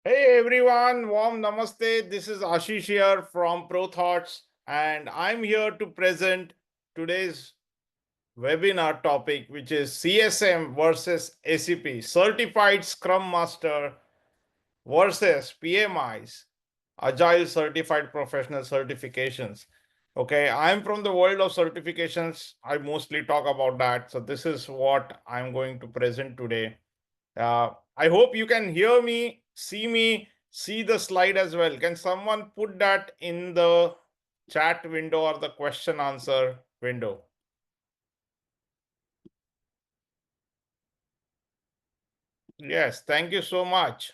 Hey everyone, warm namaste. This is Ashish here from ProThoughts, and I'm here to present today's webinar topic, which is CSM versus ACP, Certified Scrum Master versus PMIs, Agile Certified Professional Certifications. Okay, I'm from the world of certifications. I mostly talk about that. So, this is what I'm going to present today. I hope you can hear me, see the slide as well. Can someone put that in the chat window or the question answer window? Yes, thank you so much.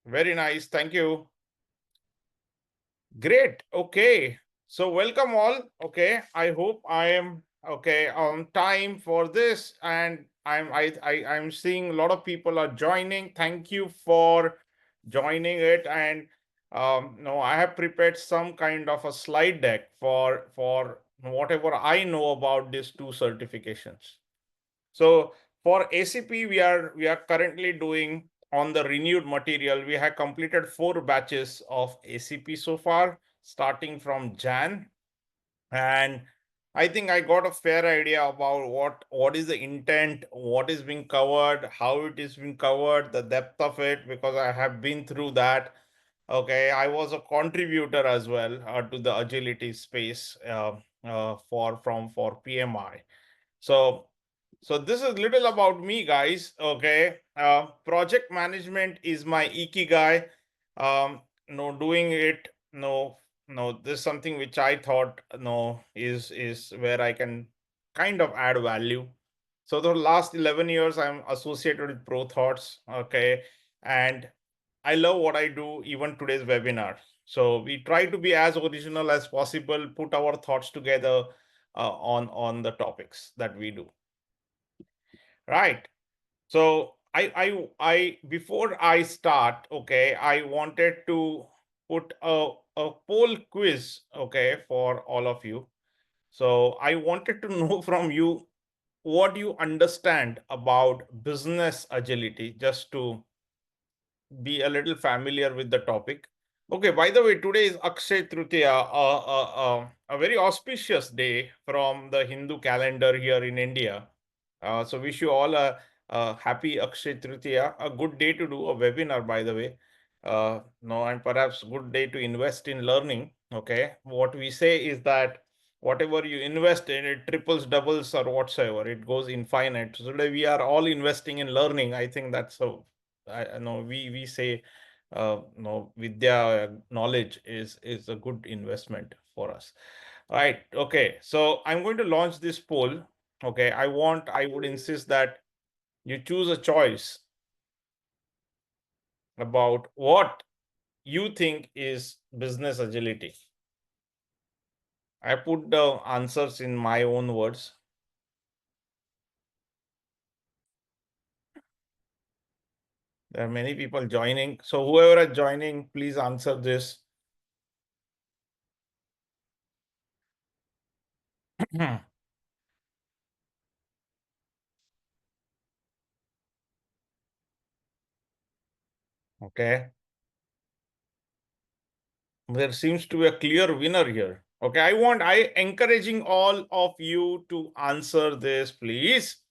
Very nice. Thank you. Great. Okay. So welcome all. Okay. I hope I am okay on time for this, and I'm seeing a lot of people are joining. Thank you for joining it. And no, I have prepared some kind of a slide deck for whatever I know about these two certifications. So for ACP, we are currently doing on the renewed material. We have completed 4 batches of ACP so far, starting from Jan, and I think I got a fair idea about what is the intent, what is being covered, how it is being covered, the depth of it, because I have been through that. Okay, I was a contributor as well to the agility space for PMI. So this is little about me, guys. Okay, project management is my ikigai. No, doing it. No, no. This is something which I thought no is where I can kind of add value. So the last 11 years, I'm associated with ProThoughts. Okay, and I love what I do. Even today's webinar. So we try to be as original as possible. Put our thoughts together on the topics that we do. Right. So I before I start, okay, I wanted to put a poll quiz, okay, for all of you. So I wanted to know from you what you understand about business agility, just to be a little familiar with the topic. Okay, by the way, today is Akshay Tritiya, a very auspicious day from the Hindu calendar here in India. So wish you all a happy Akshay Tritiya, a good day to do a webinar, by the way. No, and perhaps good day to invest in learning. Okay, what we say is that whatever you invest in, it triples, doubles, or whatsoever. It goes infinite. So today we are all investing in learning. I think that's so. I know we say no, vidya, knowledge is a good investment for us. Right. Okay. So I'm going to launch this poll. Okay. I would insist that you choose a choice about what you think is business agility. I put the answers in my own words. There are many people joining. So whoever is joining, please answer this. Okay. There seems to be a clear winner here. Okay, I encouraging all of you to answer this, please.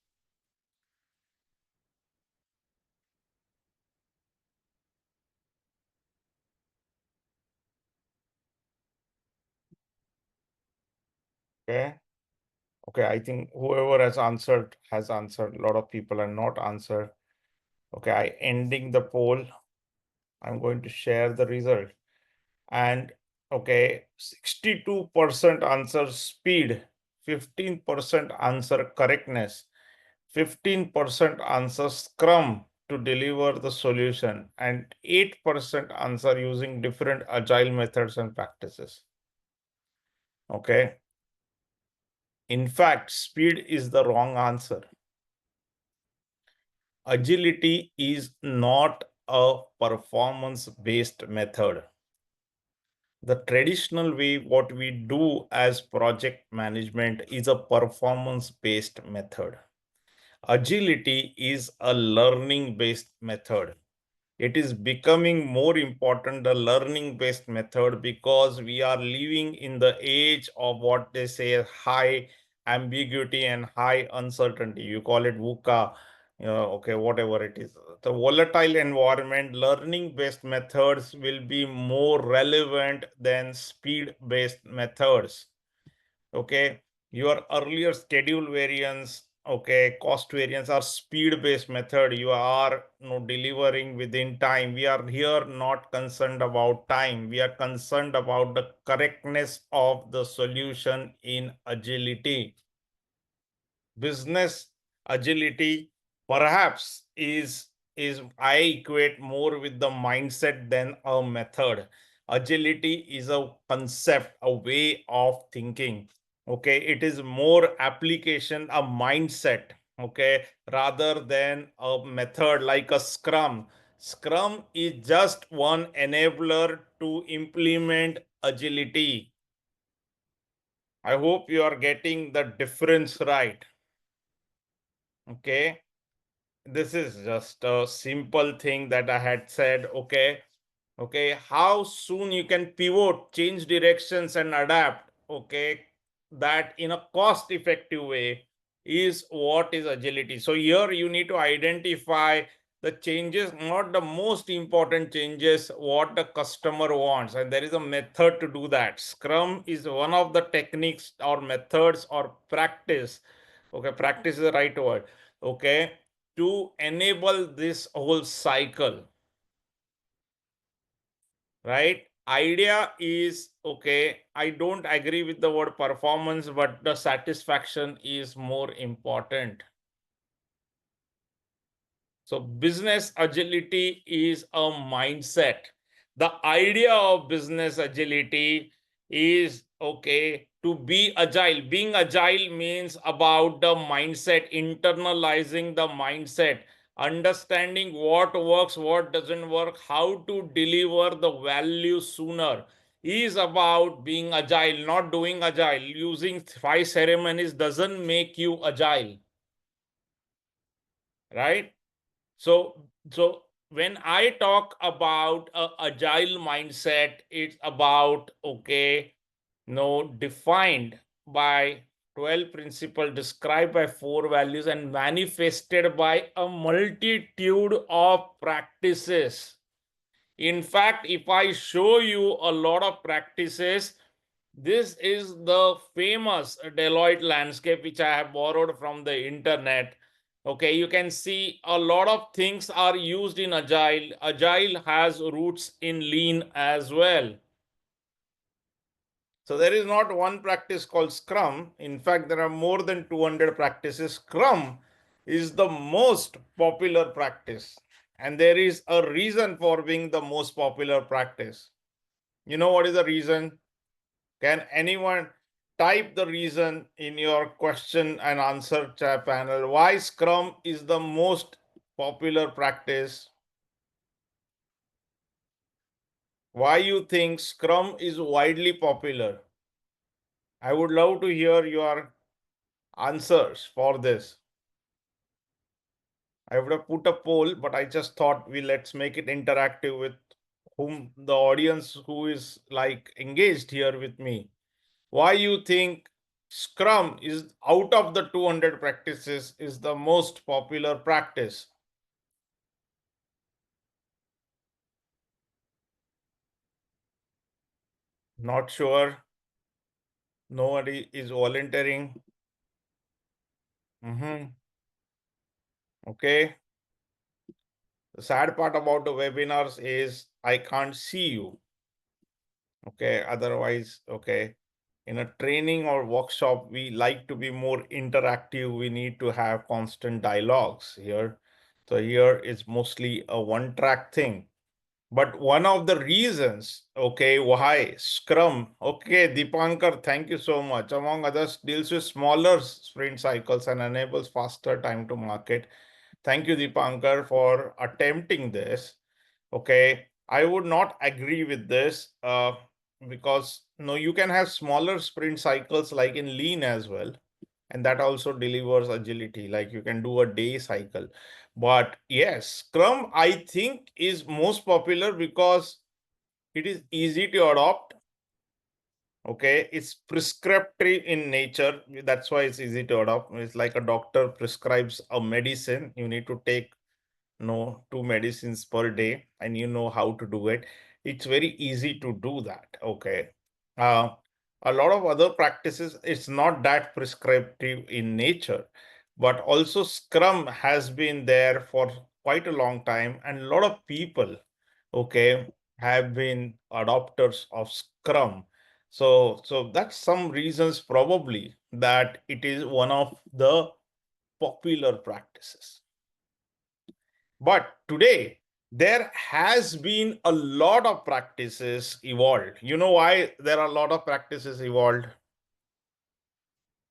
Okay. Okay, I think whoever has answered. A lot of people are not answered. Okay, I ending the poll. I'm going to share the result. And okay, 62% answer speed, 15% answer correctness, 15% answer Scrum to deliver the solution, and 8% answer using different agile methods and practices. Okay. In fact, speed is the wrong answer. Agility is not a performance based method. The traditional way, what we do as project management, is a performance based method. Agility is a learning based method. It is becoming more important, the learning based method, because we are living in the age of what they say high ambiguity and high uncertainty. You call it VUCA, okay, whatever it is. The volatile environment, learning based methods will be more relevant than speed based methods. Okay, your earlier schedule variance, okay, cost variance or speed based method, you are delivering within time. We are here not concerned about time, we are concerned about the correctness of the solution in agility. Business agility perhaps is I equate more with the mindset than a method. Agility is a concept, a way of thinking. Okay, it is more application, a mindset, okay, rather than a method like a scrum. Scrum is just one enabler to implement agility. I hope you are getting the difference right. Okay, this is just a simple thing that I had said. Okay, how soon you can pivot, change directions and adapt, okay, that in a cost effective way is what is agility. So here you need to identify the changes, not the most important changes, what the customer wants, and there is a method to do that. Scrum is one of the techniques or methods or practice, okay, practice is the right word, okay, to enable this whole cycle, right? Idea is, okay, I don't agree with the word performance, but the satisfaction is more important. So business agility is a mindset. The idea of business agility is, okay, to be agile. Being agile means about the mindset, internalizing the mindset, understanding what works, what doesn't work, how to deliver the value sooner. Is about being agile, not doing agile. Using 5 ceremonies doesn't make you agile, right? So when I talk about a agile mindset, it's about, okay, defined by 12 principles, described by 4 values, and manifested by a multitude of practices. In fact, if I show you a lot of practices, this is the famous Deloitte landscape, which I have borrowed from the internet. Okay, you can see a lot of things are used in Agile. Agile has roots in Lean as well. So there is not one practice called Scrum. In fact, there are more than 200 practices. Scrum is the most popular practice. And there is a reason for being the most popular practice. You know what is the reason? Can anyone type the reason in your question and answer chat panel? Why Scrum is the most popular practice? Why you think Scrum is widely popular? I would love to hear your answers for this. I would have put a poll, but I just thought let's make it interactive with whom the audience who is like engaged here with me. Why you think Scrum is out of the 200 practices is the most popular practice? Not sure. Nobody is volunteering. Okay. The sad part about the webinars is I can't see you. Okay. Otherwise, okay. In a training or workshop, we like to be more interactive. We need to have constant dialogues here. So here is mostly a one track thing. But one of the reasons, okay, why Scrum, okay, Dipankar, thank you so much. Among others, deals with smaller sprint cycles and enables faster time to market. Thank you, Dipankar, for attempting this. Okay, I would not agree with this because no, you can have smaller sprint cycles like in Lean as well. and that also delivers agility. Like you can do a day cycle. But yes, Scrum, I think, is most popular because it is easy to adopt. Okay, it's prescriptive in nature. That's why it's easy to adopt. It's like a doctor prescribes a medicine. You need to take two medicines per day, and you know how to do it. It's very easy to do that. Okay. uh, a lot of other practices, it's not that prescriptive in nature, but also Scrum has been there for quite a long time, and a lot of people, okay, have been adopters of Scrum. So that's some reasons probably that it is one of the popular practices. But today, there has been a lot of practices evolved. You know why there are a lot of practices evolved?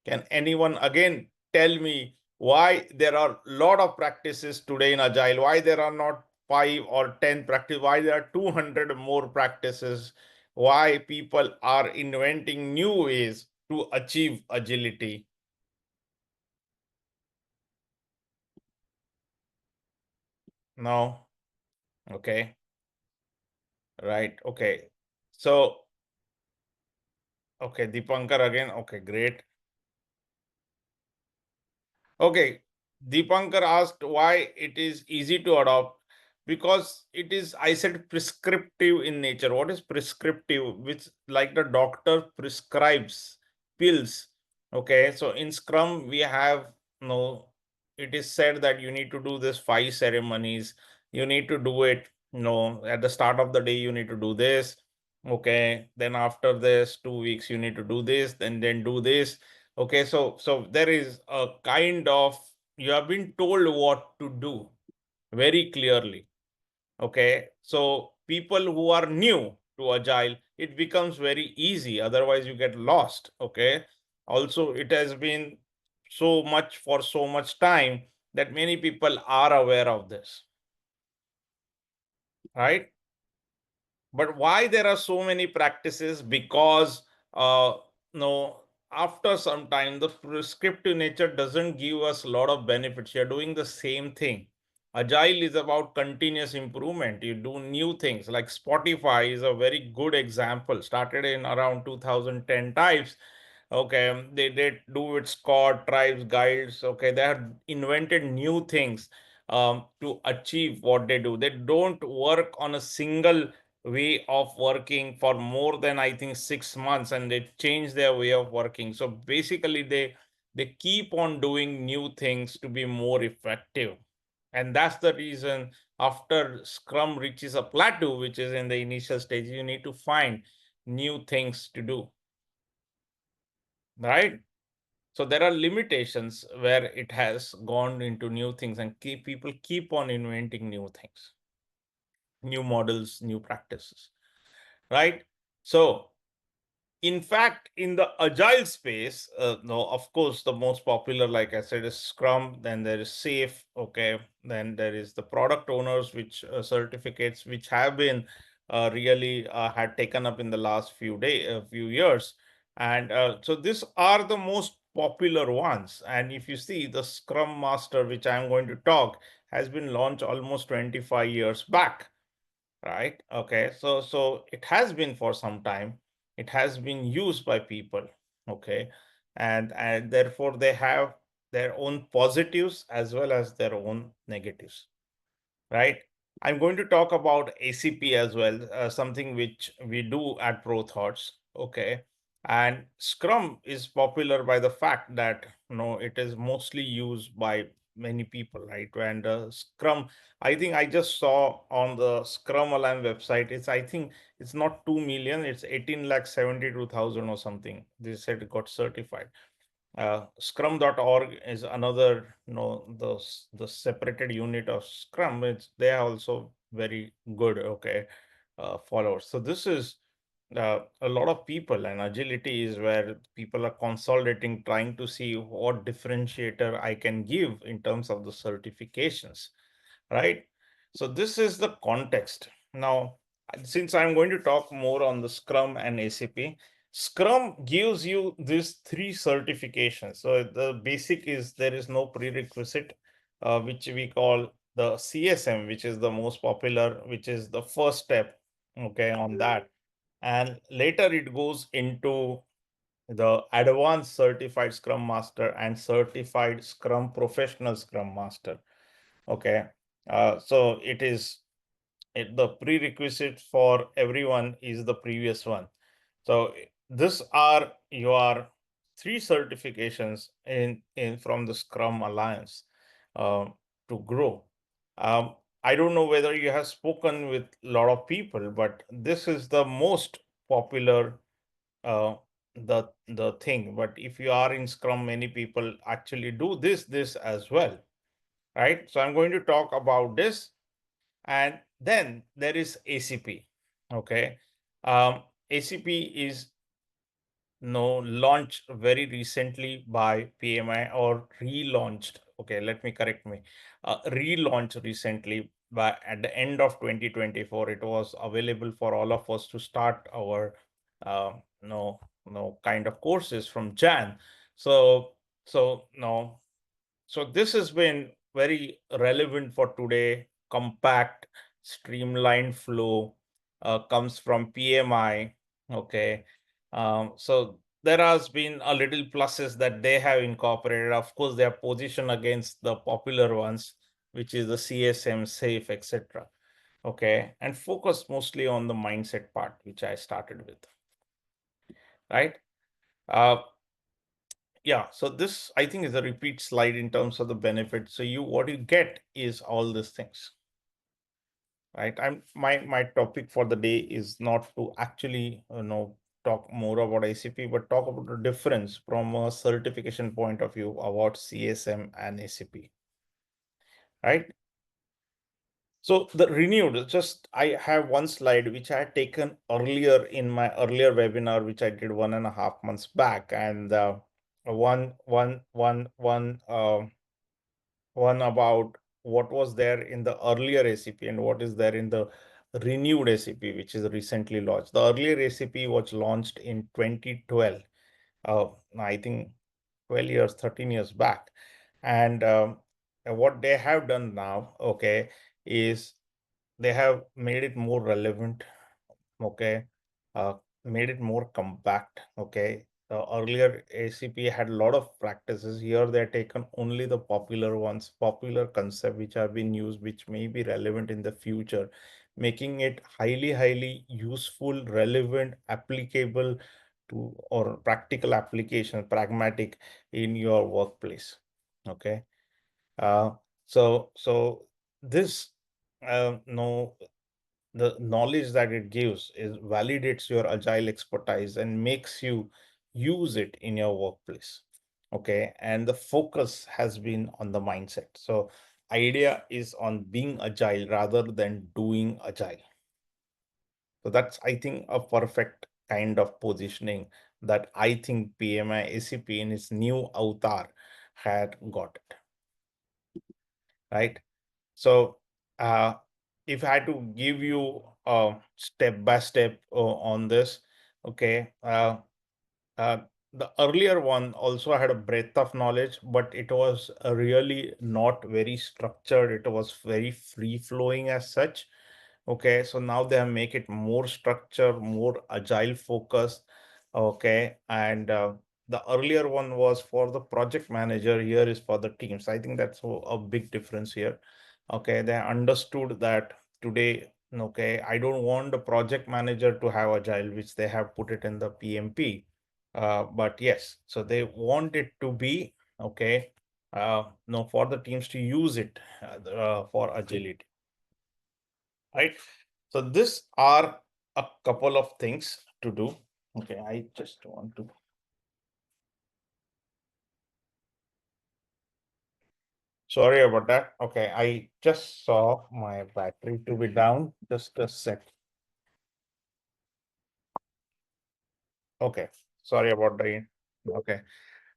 Can anyone again tell me why there are a lot of practices today in Agile? Why there are not 5 or 10 practices? Why there are 200 more practices? Why people are inventing new ways to achieve agility? No? Okay. Right. Okay. So, okay, Dipankar again. Okay, great. Okay, Deepankar asked why it is easy to adopt, because it is, I said, prescriptive in nature. What is prescriptive? Which, like the doctor prescribes pills. Okay, so in Scrum we have no. It is said that you need to do this 5 ceremonies. You need to do it. At the start of the day you need to do this. Okay, then after this 2 weeks you need to do this. Then do this. Okay, so there is a kind of, you have been told what to do very clearly. Okay, so people who are new to Agile, it becomes very easy. Otherwise, you get lost. Okay, also it has been so much for so much time that many people are aware of this, right? But why there are so many practices? Because no, after some time, the prescriptive nature doesn't give us a lot of benefits. You're doing the same thing. Agile is about continuous improvement. You do new things. Like Spotify is a very good example. Started in around 2010 types. Okay, they did do its core tribes, guides. Okay, they have invented new things to achieve what they do. They don't work on a single way of working for more than, I think, 6 months, and they change their way of working. So basically they keep on doing new things to be more effective. And that's the reason after Scrum reaches a plateau, which is in the initial stage, you need to find new things to do, right? So there are limitations where it has gone into new things, and people keep on inventing new things, new models, new practices, right? So in fact, in the agile space, no, of course, the most popular, like I said, is Scrum. Then there is Safe. Okay. Then there is the product owners, which certificates, which have been really had taken up in the last few years. And so these are the most popular ones. And if you see the Scrum Master, which I'm going to talk, has been launched almost 25 years back, right? Okay, so it has been for some time. It has been used by people. Okay, and therefore they have their own positives as well as their own negatives, right? I'm going to talk about ACP as well, something which we do at ProThoughts. Okay. And Scrum is popular by the fact that it is mostly used by many people, right? And Scrum, I think I just saw on the Scrum Align website, I think it's not 2 million, it's 18 lakh 72,000 or something. They said it got certified. Scrum.org is another, the separated unit of Scrum. They are also very good, okay, followers. So this is a lot of people, and agility is where people are consolidating, trying to see what differentiator I can give in terms of the certifications, right? So this is the context. Now, since I'm going to talk more on the Scrum and ACP, Scrum gives you these three certifications. So the basic is there is no prerequisite, which we call the CSM, which is the most popular, which is the first step, okay, on that. And later it goes into the advanced certified Scrum Master and certified Scrum Professional Scrum Master. Okay. So the prerequisite for everyone is the previous one. So this are your three certifications in from the Scrum Alliance uh, to grow. Um, I don't know whether you have spoken with a lot of people, but this is the most popular uh, the thing. But if you are in Scrum, many people actually do this as well, right? So I'm going to talk about this, and then there is ACP. Okay, ACP is launched very recently by PMI or relaunched. Okay, let me correct me. Relaunched recently by at the end of 2024. It was available for all of us to start our uh, kind of courses from Jan. So no, so this has been very relevant for today. Compact, streamlined flow comes from PMI. Okay. So there has been a little pluses that they have incorporated. Of course, they are positioned against the popular ones, which is the CSM, SAFE, etc. Okay. And focus mostly on the mindset part, which I started with. Right. Uh, yeah, so this I think is a repeat slide in terms of the benefit. So what you get is all these things, right? My topic for the day is not to actually talk more about ACP, but talk about the difference from a certification point of view about CSM and ACP, right? So the renewed, just I have one slide which I had taken earlier in my earlier webinar, which I did 1.5 months back, and one one one one. One about what was there in the earlier ACP and what is there in the renewed ACP, which is recently launched. The earlier ACP was launched in 2012. I think 12 years, 13 years back. And what they have done now, okay, is they have made it more relevant, okay, uh, made it more compact, okay. Earlier ACP had a lot of practices. Here they're taken only the popular ones, popular concept which have been used, which may be relevant in the future, making it highly useful, relevant, applicable to or practical application, pragmatic in your workplace. Okay. uh, so this no the knowledge that it gives is validates your agile expertise and makes you use it in your workplace. Okay, and the focus has been on the mindset. So idea is on being agile rather than doing agile. So that's, I think, a perfect kind of positioning that I think PMI ACP in its new avatar had got it right. So, if I had to give you a step by step on this, okay, uh, the earlier one also had a breadth of knowledge, but it was really not very structured. It was very free flowing as such. Okay, so now they have make it more structured, more agile focused. Okay, and the earlier one was for the project manager. Here is for the teams. I think that's a big difference here. Okay, they understood that today. Okay, I don't want the project manager to have agile, which they have put it in the PMP. But yes, so they want it to be okay. No, for the teams to use it for agility, right? So these are a couple of things to do. Okay, I just want to. Sorry about that. Okay, I just saw my battery to be down. Just a sec. Okay, sorry about the. Okay,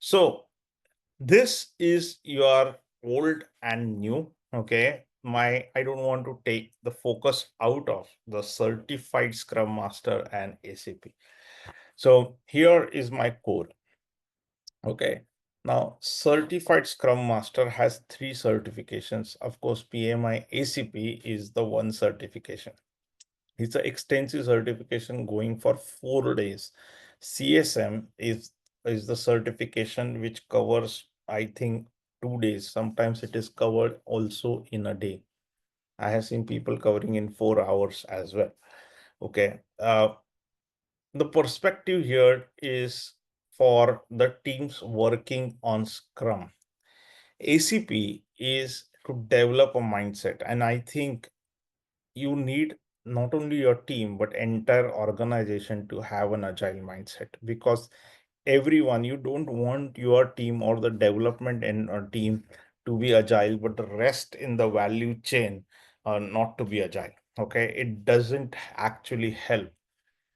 so this is your old and new. Okay, I don't want to take the focus out of the certified Scrum Master and ACP. So here is my core. Okay. Now, Certified Scrum Master has 3 certifications. Of course, PMI ACP is the one certification. It's an extensive certification going for 4 days. CSM is the certification which covers, I think, 2 days. Sometimes it is covered also in a day. I have seen people covering in 4 hours as well. Okay. The perspective here is for the teams working on Scrum. ACP is to develop a mindset, and I think you need not only your team but entire organization to have an agile mindset, because everyone, you don't want your team or the development in a team to be agile but the rest in the value chain not to be agile. Okay, it doesn't actually help.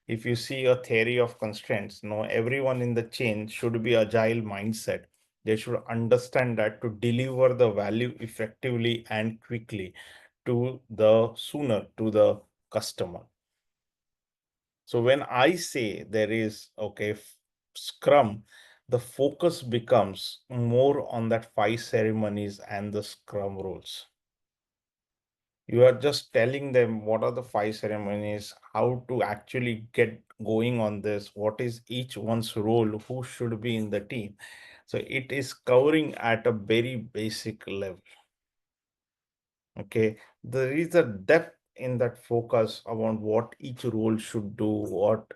If you see a theory of constraints, no, everyone in the chain should be agile mindset. They should understand that to deliver the value effectively and quickly to the sooner to the customer. So when I say there is, okay, Scrum, the focus becomes more on that 5 ceremonies and the Scrum rules. You are just telling them what are the 5 ceremonies, how to actually get going on this, what is each one's role, who should be in the team. So it is covering at a very basic level. Okay, there is a depth in that focus about what each role should do,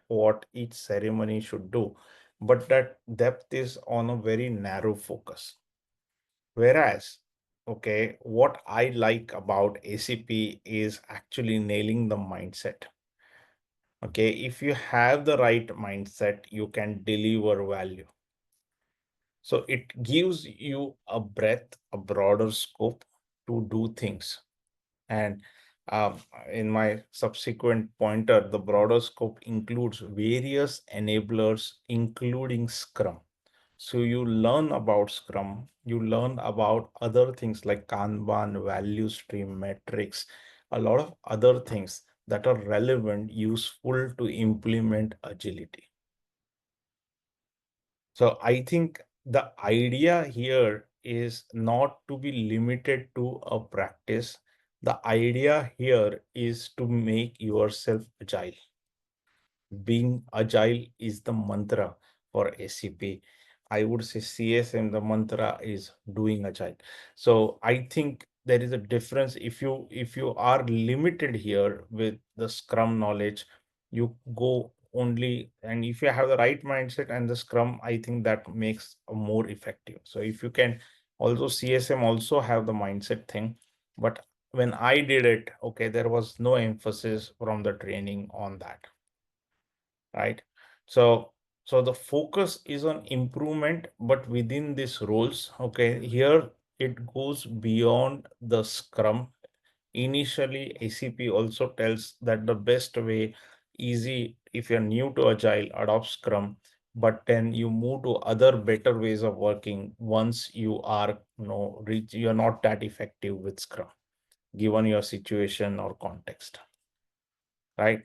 what each ceremony should do, but that depth is on a very narrow focus. Whereas, okay, what I like about ACP is actually nailing the mindset. Okay, if you have the right mindset, you can deliver value. So it gives you a breadth, a broader scope to do things. And in my subsequent pointer, the broader scope includes various enablers, including Scrum. So you learn about Scrum, you learn about other things like Kanban, value stream, metrics, a lot of other things that are relevant, useful to implement agility. So I think the idea here is not to be limited to a practice. The idea here is to make yourself agile. Being agile is the mantra for ACP. I would say CSM, the mantra is doing agile. So I think there is a difference. If you are limited here with the Scrum knowledge, you go only, and if you have the right mindset and the Scrum, I think that makes a more effective. So if you can also CSM also have the mindset thing, but when I did it, okay, there was no emphasis from the training on that, right? So the focus is on improvement, but within these roles, okay, here it goes beyond the Scrum. Initially, ACP also tells that the best way, easy, if you're new to Agile, adopt Scrum, but then you move to other better ways of working once you are, you're not that effective with Scrum, given your situation or context, right?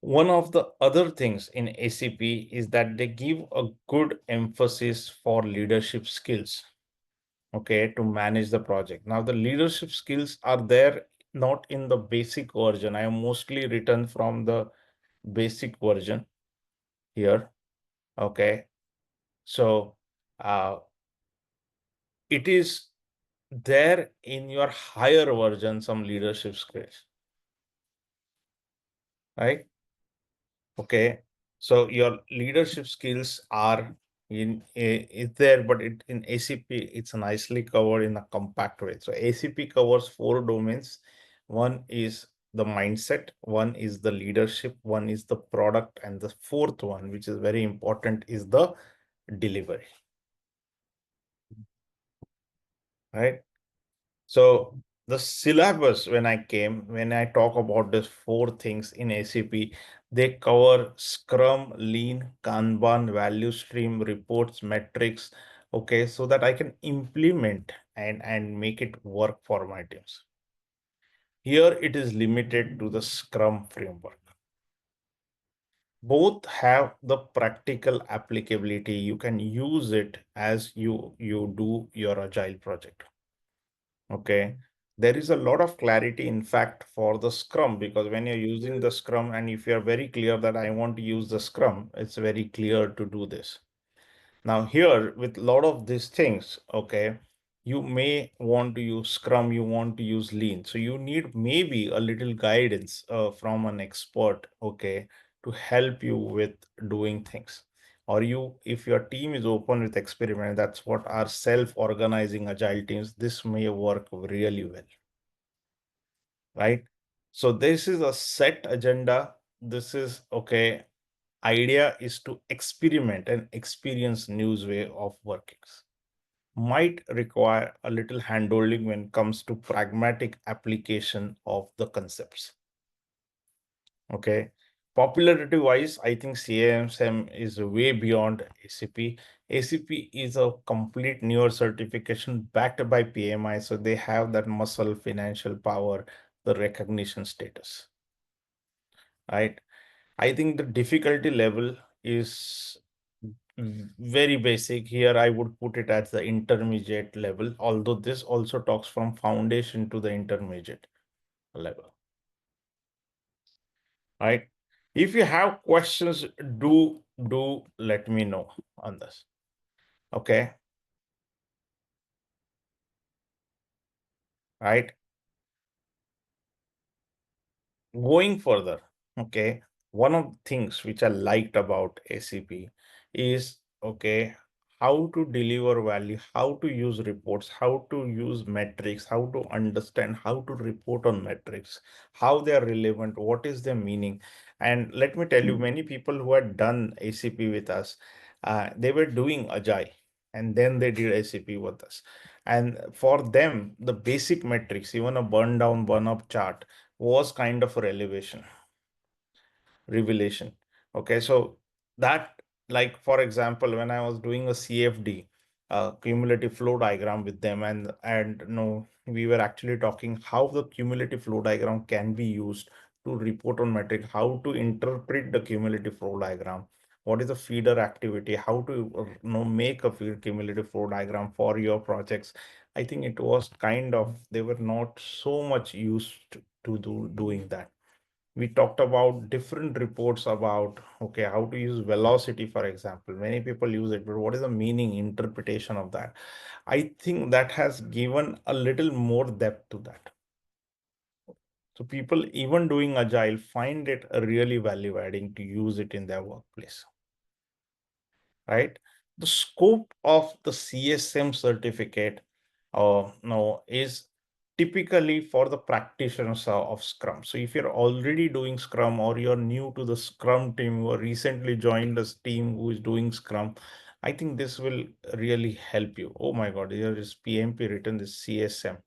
One of the other things in ACP is that they give a good emphasis for leadership skills, okay, to manage the project. Now, the leadership skills are there not in the basic version. I have mostly written from the basic version here, okay. So it is there in your higher version, some leadership skills, right? Okay, so your leadership skills are is there, but in ACP it's nicely covered in a compact way. So ACP covers 4 domains. One is the mindset, one is the leadership, one is the product, and the fourth one, which is very important, is the delivery. Right. So the syllabus, when I talk about these 4 things in ACP, they cover Scrum, Lean, Kanban, value stream, reports, metrics. Okay, so that I can implement and make it work for my teams. Here it is limited to the Scrum framework. both have the practical applicability. You can use it as you do your agile project. Okay, there is a lot of clarity, in fact, for the Scrum, because when you're using the Scrum, and if you're very clear that I want to use the Scrum, it's very clear to do this. Now here, with a lot of these things, okay, you may want to use Scrum, you want to use Lean. So you need maybe a little guidance from an expert, okay, to help you with doing things. Or you, if your team is open with experiment, that's what our self-organizing agile teams, this may work really well, right? So this is a set agenda. This is okay. Idea is to experiment and experience new way of working. Might require a little handholding when it comes to pragmatic application of the concepts. Okay. Popularity wise, I think CSM is way beyond ACP. ACP is a complete newer certification backed by PMI. So they have that muscle, financial power, the recognition status. Right. I think the difficulty level is very basic. Here, I would put it at the intermediate level, although this also talks from foundation to the intermediate level, right? If you have questions, do let me know on this. Okay, right? Going further, okay, one of the things which I liked about ACP is, okay, how to deliver value, how to use reports, how to use metrics, how to understand, how to report on metrics, how they are relevant, what is their meaning. And let me tell you, many people who had done ACP with us, they were doing Agile and then they did ACP with us. And for them, the basic metrics, even a burn down, burn up chart, was kind of a revelation. Okay, so that, like for example, when I was doing a CFD, cumulative flow diagram with them, and no, we were actually talking how the cumulative flow diagram can be used to report on metric, how to interpret the cumulative flow diagram, what is the feeder activity, how to make a cumulative flow diagram for your projects. I think it was kind of, they were not so much used to doing that. We talked about different reports about, okay, how to use velocity, for example. Many people use it, but what is the meaning, interpretation of that? I think that has given a little more depth to that. So people even doing agile find it a really value adding to use it in their workplace, right? The scope of the CSM certificate no, is typically for the practitioners of Scrum. So if you're already doing Scrum or you're new to the Scrum team or recently joined this team who is doing Scrum, I think this will really help you. Oh my God, here is PMP written, this CSM.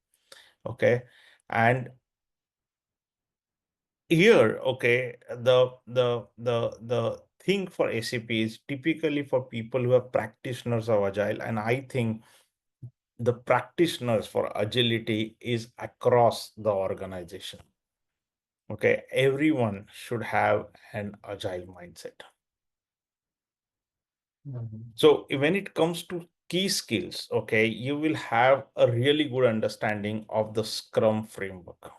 Okay. And here, okay, the thing for ACP is typically for people who are practitioners of Agile. And I think the practitioners for agility is across the organization. Okay, everyone should have an agile mindset. So when it comes to key skills, okay, you will have a really good understanding of the Scrum framework.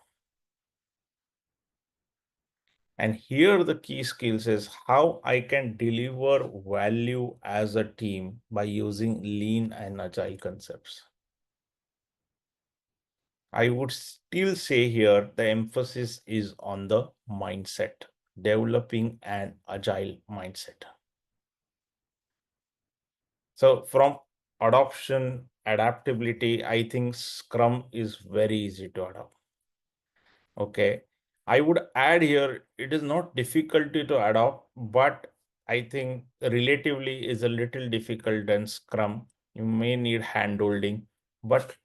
And here the key skills is how I can deliver value as a team by using lean and agile concepts. I would still say here the emphasis is on the mindset, developing an agile mindset. So from adoption, adaptability, I think Scrum is very easy to adopt. Okay. I would add here, it is not difficult to adopt, but I think relatively is a little difficult than Scrum. You may need hand holding, but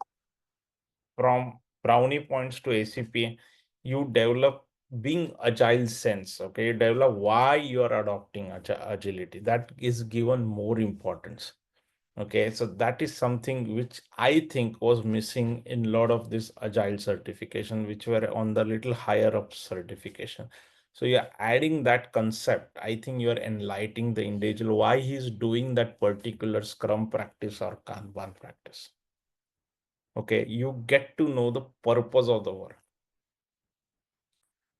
from brownie points to ACP, you develop being agile sense. Okay, you develop why you are adopting agility. That is given more importance. Okay, so that is something which I think was missing in a lot of this agile certification, which were on the little higher up certification. So you're adding that concept. I think you're enlightening the individual why he's doing that particular Scrum practice or Kanban practice. Okay, you get to know the purpose of the work.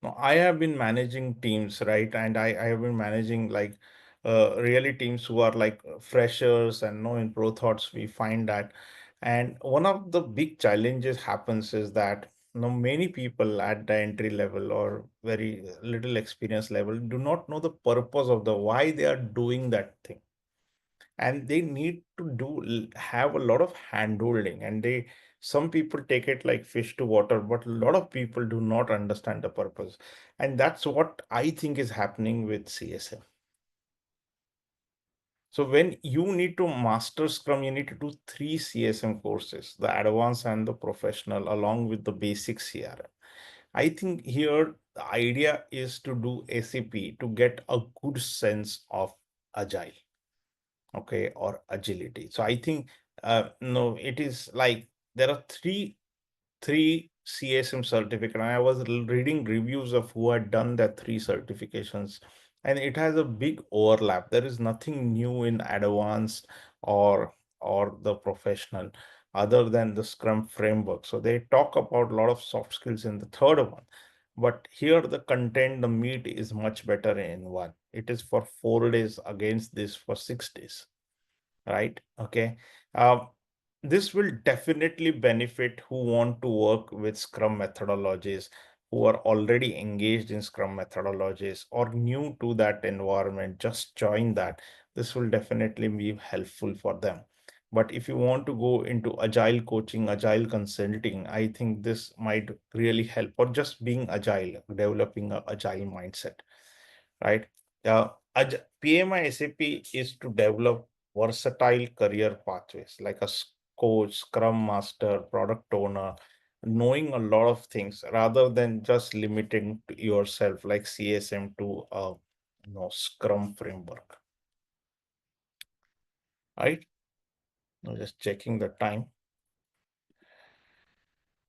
Now, I have been managing teams, right? And I have been managing like really teams who are like freshers and no in ProThoughts, we find that. And one of the big challenges happens is that many people at the entry level or very little experience level do not know the purpose of the why they are doing that thing, and they need to have a lot of hand holding, and they some people take it like fish to water, but a lot of people do not understand the purpose. And that's what I think is happening with CSM. So when you need to master Scrum, you need to do three CSM courses, the advanced and the professional, along with the basic CRM. I think here the idea is to do ACP to get a good sense of agile, okay, or agility. So I think no, it is like there are three CSM certificate, and I was reading reviews of who had done that three certifications, and it has a big overlap. There is nothing new in advanced or the professional other than the Scrum framework. So they talk about a lot of soft skills in the third one. But here the content, the meat is much better in one. It is for 4 days against this for 6 days, right? Okay. Uh, this will definitely benefit who want to work with Scrum methodologies, who are already engaged in Scrum methodologies or new to that environment, just join that. This will definitely be helpful for them. But if you want to go into agile coaching, agile consulting, I think this might really help, or just being agile, developing a agile mindset, right? Uh, PMI-ACP is to develop versatile career pathways like a coach, Scrum Master, product owner, knowing a lot of things rather than just limiting to yourself like CSM to a Scrum framework, right? I'm just checking the time,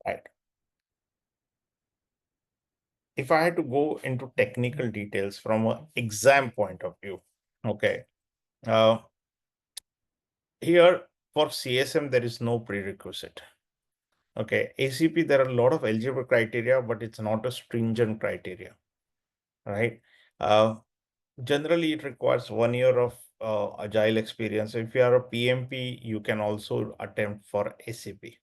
right? If I had to go into technical details from an exam point of view, okay, uh, here for CSM there is no prerequisite. Okay, ACP, there are a lot of eligible criteria, but it's not a stringent criteria, right? Uh, Generally, it requires 1 year of agile experience. If you are a PMP, you can also attempt for ACP.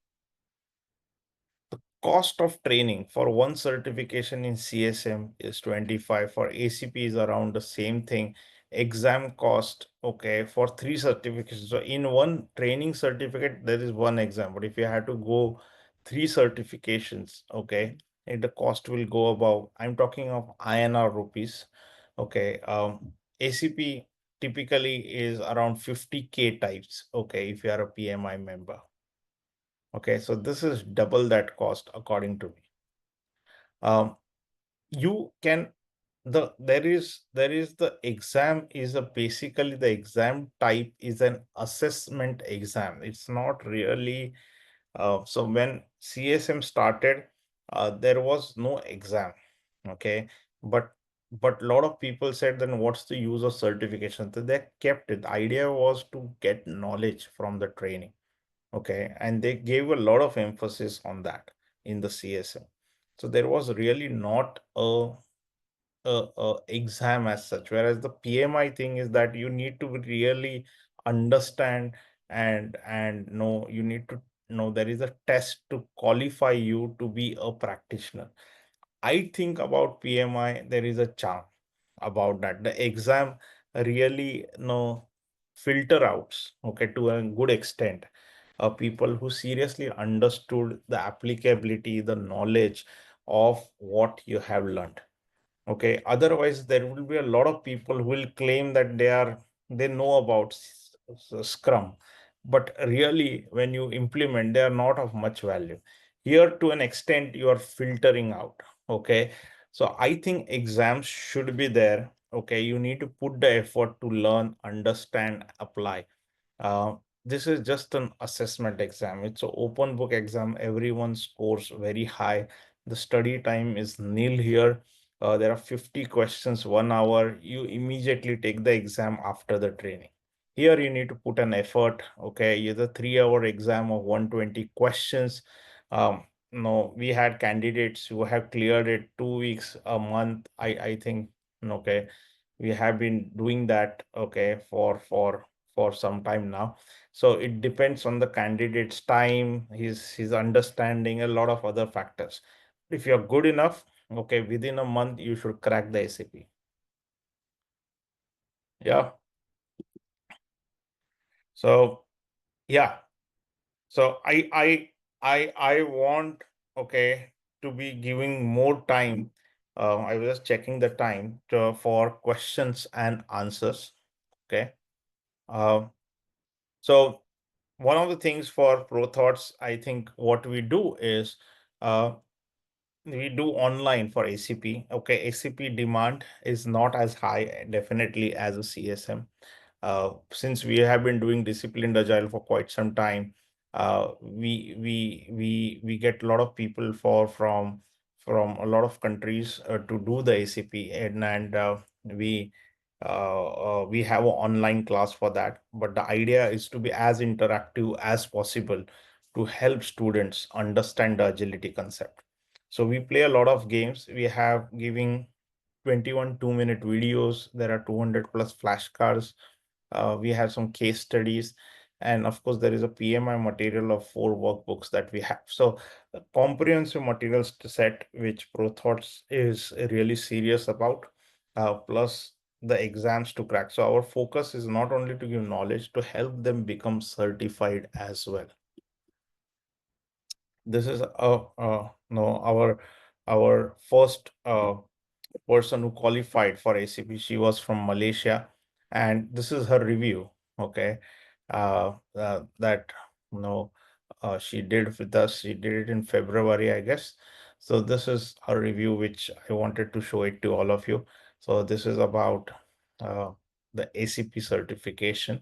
The cost of training for one certification in CSM is 25. For ACP is around the same thing. Exam cost, okay, for three certifications. So in one training certificate, there is one exam. But if you have to go three certifications, okay, and the cost will go above. I'm talking of INR rupees. Okay. ACP typically is around 50K types. Okay, if you are a PMI member. Okay, so this is double that cost according to me. You can there is the exam is a basically the exam type is an assessment exam. It's not really so when CSM started, there was no exam. Okay, but a lot of people said, then what's the use of certification? So they kept it. The idea was to get knowledge from the training. Okay, and they gave a lot of emphasis on that in the CSM. So there was really not a exam as such. Whereas the PMI thing is that you need to really understand and know, you need to know there is a test to qualify you to be a practitioner. I think about PMI, there is a charm about that. The exam really filter outs, okay, to a good extent, people who seriously understood the applicability, the knowledge of what you have learned. Okay, otherwise there will be a lot of people who will claim that they know about Scrum, but really when you implement, they are not of much value. Here, to an extent, you are filtering out. Okay, so I think exams should be there. Okay, you need to put the effort to learn, understand, apply. Uh, this is just an assessment exam. It's an open book exam. Everyone scores very high. The study time is nil here. there are 50 questions, 1 hour, you immediately take the exam after the training. Here you need to put an effort. Okay, either 3 hour exam of 120 questions. No, we had candidates who have cleared it 2 weeks, a month. I think, okay, we have been doing that, okay, for some time now. So it depends on the candidate's time, his understanding, a lot of other factors. If you're good enough, okay, within a month you should crack the ACP. Yeah. So yeah. So I want, okay, to be giving more time. I was just checking the time for questions and answers. Okay. Uh, so one of the things for ProThoughts, I think what we do is uh, we do online for ACP. Okay, ACP demand is not as high, definitely, as a CSM. Since we have been doing disciplined agile for quite some time, we get a lot of people from a lot of countries to do the ACP, and we have an online class for that. But the idea is to be as interactive as possible to help students understand the agility concept. So we play a lot of games. We have giving 21 2-minute videos. There are 200 plus flashcards. We have some case studies. And of course, there is a PMI material of 4 workbooks that we have. So a comprehensive materials set, which ProThoughts is really serious about, plus the exams to crack. So our focus is not only to give knowledge, to help them become certified as well. This is no our first person who qualified for ACP. She was from Malaysia, and this is her review. Okay, that she did with us. She did it in February, I guess. So this is her review, which I wanted to show it to all of you. So this is about uh, the ACP certification.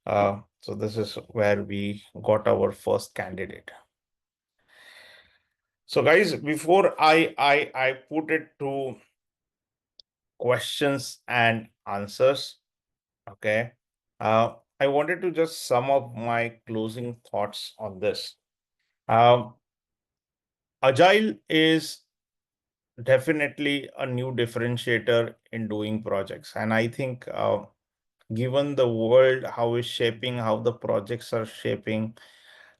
So this is where we got our first candidate. So guys, before I put it to questions and answers, okay, I wanted to just sum up my closing thoughts on this. Um, Agile is definitely a new differentiator in doing projects, and I think given the world how is shaping, how the projects are shaping,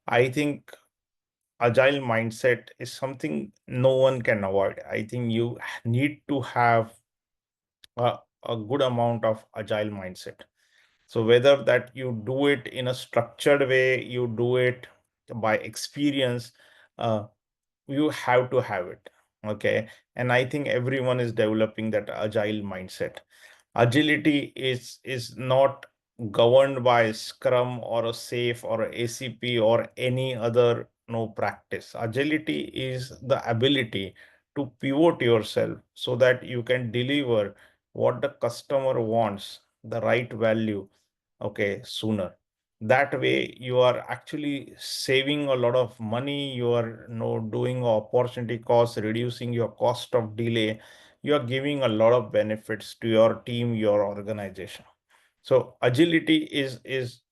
I think agile mindset is something no one can avoid. I think you need to have a good amount of agile mindset. So whether that you do it in a structured way, you do it by experience, uh, you have to have it. Okay. And I think everyone is developing that agile mindset. Agility is not governed by Scrum or a Safe or a ACP or any other no practice. Agility is the ability to pivot yourself so that you can deliver what the customer wants, the right value, okay, sooner. That way you are actually saving a lot of money. You are doing opportunity cost, reducing your cost of delay. You are giving a lot of benefits to your team, your organization. So agility is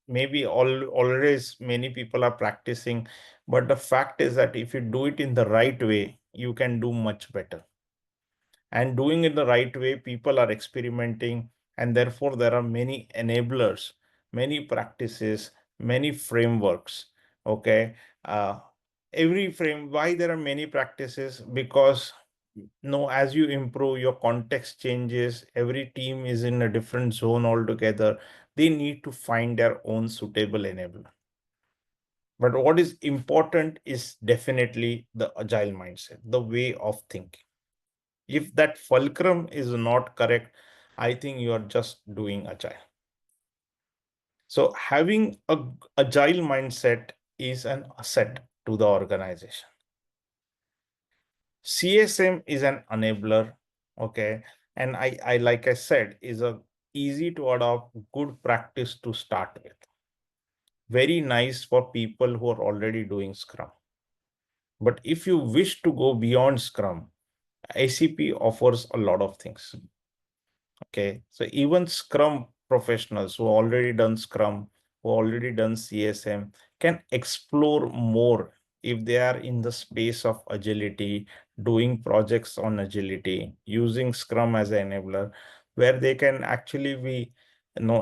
maybe always many people are practicing, but the fact is that if you do it in the right way, you can do much better. And doing it the right way, people are experimenting, and therefore there are many enablers, many practices, many frameworks. Okay. Every frame, why there are many practices? Because no, as you improve, your context changes, every team is in a different zone altogether. They need to find their own suitable enabler. But what is important is definitely the agile mindset, the way of thinking. If that fulcrum is not correct, I think you are just doing agile. So having a agile mindset is an asset to the organization. CSM is an enabler, okay, and I like I said, is a easy to adopt, good practice to start with. Very nice for people who are already doing Scrum. But if you wish to go beyond Scrum, ACP offers a lot of things. Okay, so even Scrum professionals who already done Scrum, who already done CSM, can explore more if they are in the space of agility, doing projects on agility, using Scrum as an enabler, where they can actually be,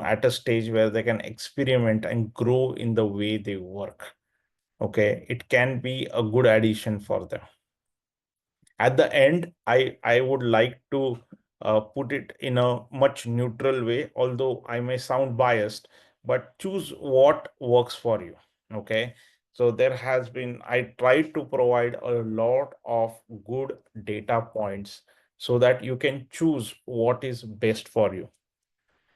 at a stage where they can experiment and grow in the way they work. Okay, it can be a good addition for them. At the end, I would like to put it in a much neutral way, although I may sound biased, but choose what works for you. Okay, so there has been, I tried to provide a lot of good data points so that you can choose what is best for you.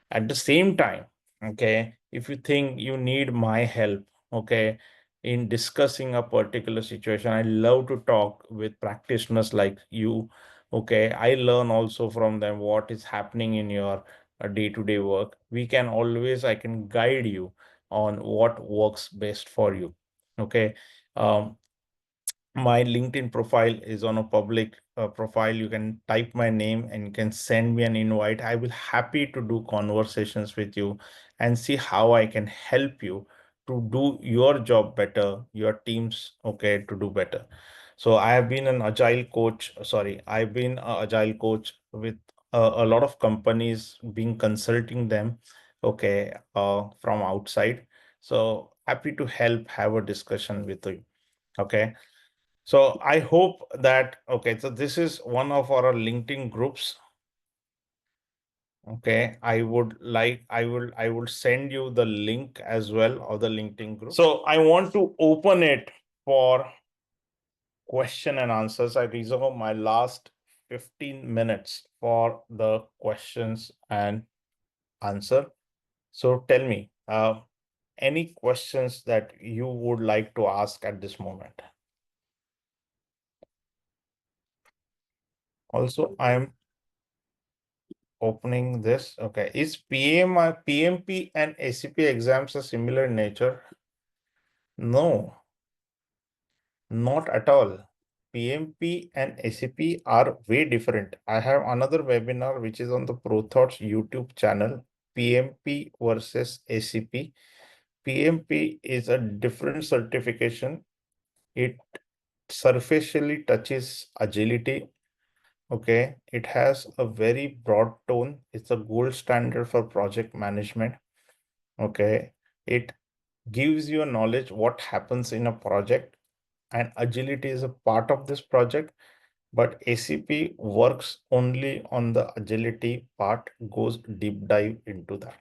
At the same time, okay, if you think you need my help, okay, in discussing a particular situation, I love to talk with practitioners like you. Okay, I learn also from them what is happening in your day-to-day work. We can always, I can guide you on what works best for you. Okay. My LinkedIn profile is on a public profile. You can type my name and you can send me an invite. I will happy to do conversations with you and see how I can help you to do your job better, your teams, okay, to do better. So I have been an agile coach. Sorry, I've been an agile coach with a lot of companies, being consulting them, okay, from outside. So happy to help, have a discussion with you. Okay. So I hope that, okay, so this is one of our LinkedIn groups. Okay, I will send you the link as well of the LinkedIn group. So I want to open it for question and answers. I reserve my last 15 minutes for the questions and answer. So tell me, any questions that you would like to ask at this moment? Also, I'm opening this. Okay. Is PMP and ACP exams a similar nature? No, not at all. PMP and ACP are way different. I have another webinar which is on the ProThoughts YouTube channel, PMP versus ACP. PMP is a different certification. It superficially touches agility. Okay, it has a very broad tone. It's a gold standard for project management. Okay, it gives you a knowledge what happens in a project, and agility is a part of this project, but ACP works only on the agility part, goes deep dive into that.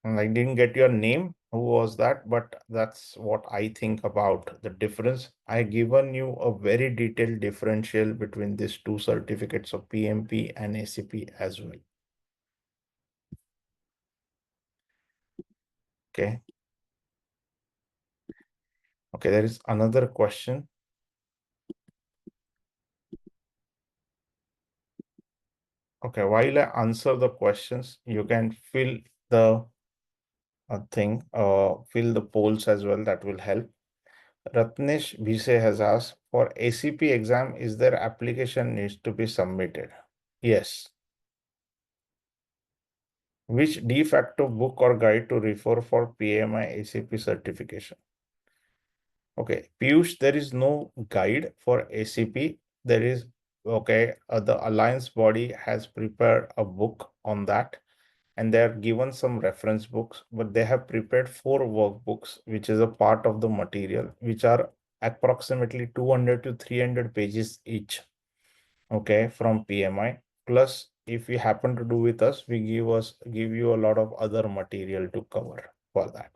And I didn't get your name, who was that, but that's what I think about the difference. I given you a very detailed differential between these two certificates of PMP and ACP as well. Okay. Okay, there is another question. Okay, while I answer the questions, you can fill the fill the polls as well. That will help. Ratnesh Bhise has asked, for ACP exam, is there application needs to be submitted? Yes. Which de facto book or guide to refer for PMI ACP certification? Okay, Piyush, there is no guide for ACP. There is, okay, the alliance body has prepared a book on that, and they are given some reference books, but they have prepared 4 workbooks, which is a part of the material, which are approximately 200 to 300 pages each. Okay, from PMI. Plus, if you happen to do with us, we give you a lot of other material to cover for that.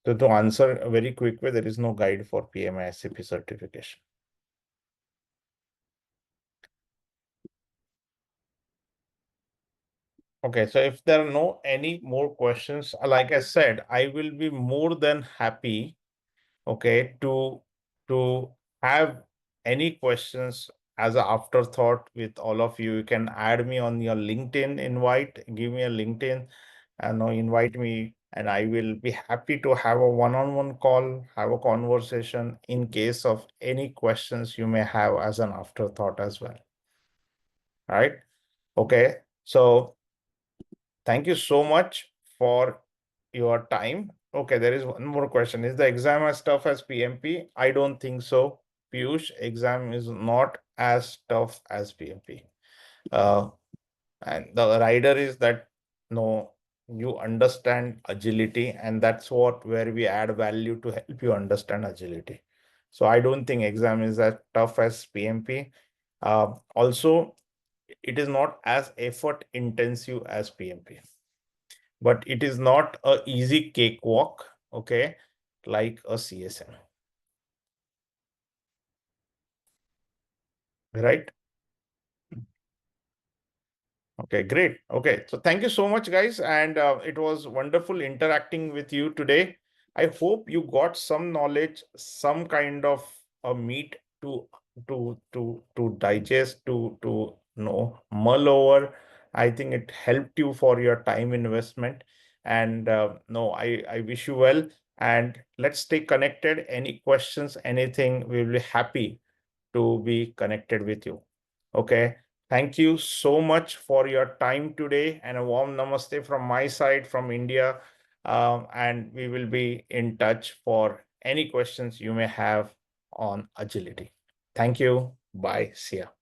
So to answer a very quick way, there is no guide for PMI SCP certification. Okay, so if there are no any more questions, like I said, I will be more than happy, okay, to have any questions as an afterthought with all of you. You can add me on your LinkedIn invite, give me a LinkedIn and invite me and I will be happy to have a one-on-one call, have a conversation in case of any questions you may have as an afterthought as well. Right? Okay. So thank you so much for your time. Okay, there is one more question. Is the exam as tough as PMP? I don't think so. Piyush, exam is not as tough as PMP. Uh, and the rider is that no, you understand agility, and that's what where we add value to help you understand agility. So I don't think exam is as tough as PMP. Also, it is not as effort intensive as PMP, but it is not a easy cakewalk, okay, like a CSM, right? Okay, great. Okay, so thank you so much, guys, and it was wonderful interacting with you today. I hope you got some knowledge, some kind of a meat to digest, to know, mull over. I think it helped you for your time investment, and no, I wish you well. And let's stay connected. Any questions, anything, we will be happy to be connected with you. Okay. Thank you so much for your time today, and a warm namaste from my side from India. And we will be in touch for any questions you may have on agility. Thank you. Bye. See ya.